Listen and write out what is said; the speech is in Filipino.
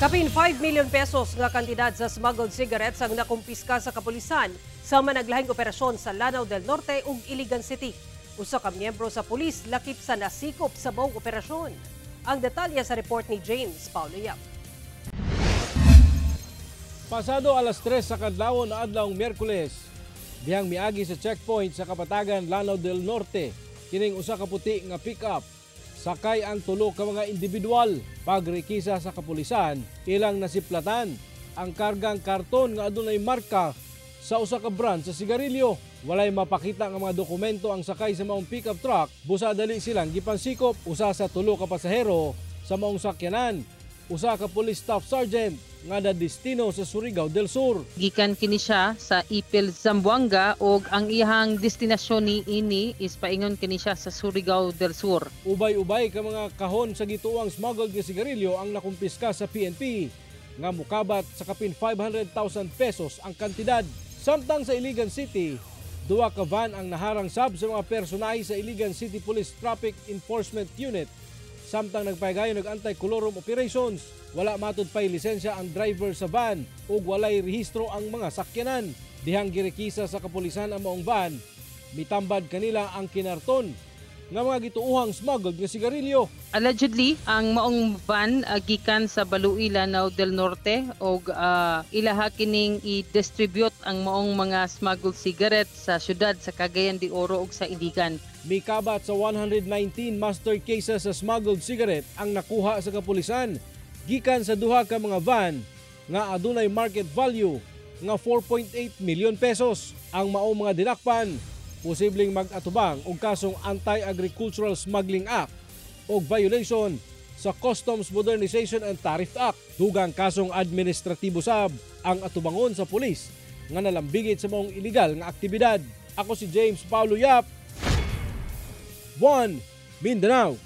Kapin 5 million pesos nga kantidad sa smuggled cigarettes ang nakumpiska sa kapulisan sa managlahing operasyon sa Lanao del Norte ug Iligan City. Usa ka miyembro sa pulis lakip sa nasikop sa buong operasyon. Ang detalye sa report ni James Paulo Yap. Pasado alas 3 sa kadlawon na adlawng Miyerkules, dihang miagi sa checkpoint sa Kapatagan, Lanao del Norte, kining usa ka puti nga pick-up. Sakay ang tulo ka mga individual. Pagrekisa sa kapulisan, ilang nasiplatan ang kargang karton nga adunay marka sa usa ka brand sa sigarilyo. Walay mapakita nga mga dokumento ang sakay sa maong pickup truck. Busa dali silang gipansikop. Usa sa tulo ka pasahero sa maong sakyanan. Usa ka police staff sergeant nga nadestino sa Surigao del Sur. Gikan kini siya sa Ipil, Zamboanga ug ang iyang destinasyon ni ini is paingon kini siya sa Surigao del Sur. Ubay-ubay ka mga kahon sa gituang smuggled nga sigarilyo ang nakumpiska sa PNP nga mukabat sa kapin 500,000 pesos ang kantidad. Samtang sa Iligan City, duwa ka van ang naharang sab sa mga personahe sa Iligan City Police Traffic Enforcement Unit. Samtang nagpaygayon nag-anti-colorum operations, wala matud pay lisensya ang driver sa van ug walay rehistro ang mga sakyanan. Dihang girekisa sa kapulisan ang maong van, mitambad kanila ang kinarton nga mga gituuhang smuggled nga sigarilyo. Allegedly, ang maong van gikan sa Balui, Lanao del Norte ug ilaha kining i-distribute ang maong mga smuggled cigarettes sa syudad sa Cagayan de Oro ug sa Iligan. Mikabat sa 119 master cases sa smuggled cigarette ang nakuha sa kapulisan gikan sa duha ka mga van nga adunay market value nga 4.8 million pesos. Ang maong mga dinakpan posibleng mag-atubang og kasong Anti-Agricultural Smuggling Act o violation sa Customs Modernization and Tariff Act. Dugang kasong administratibo sab ang atubangon sa pulis nga nalambigit sa maong illegal nga aktibidad. Ako si James Paulo Yap, One Mindanao.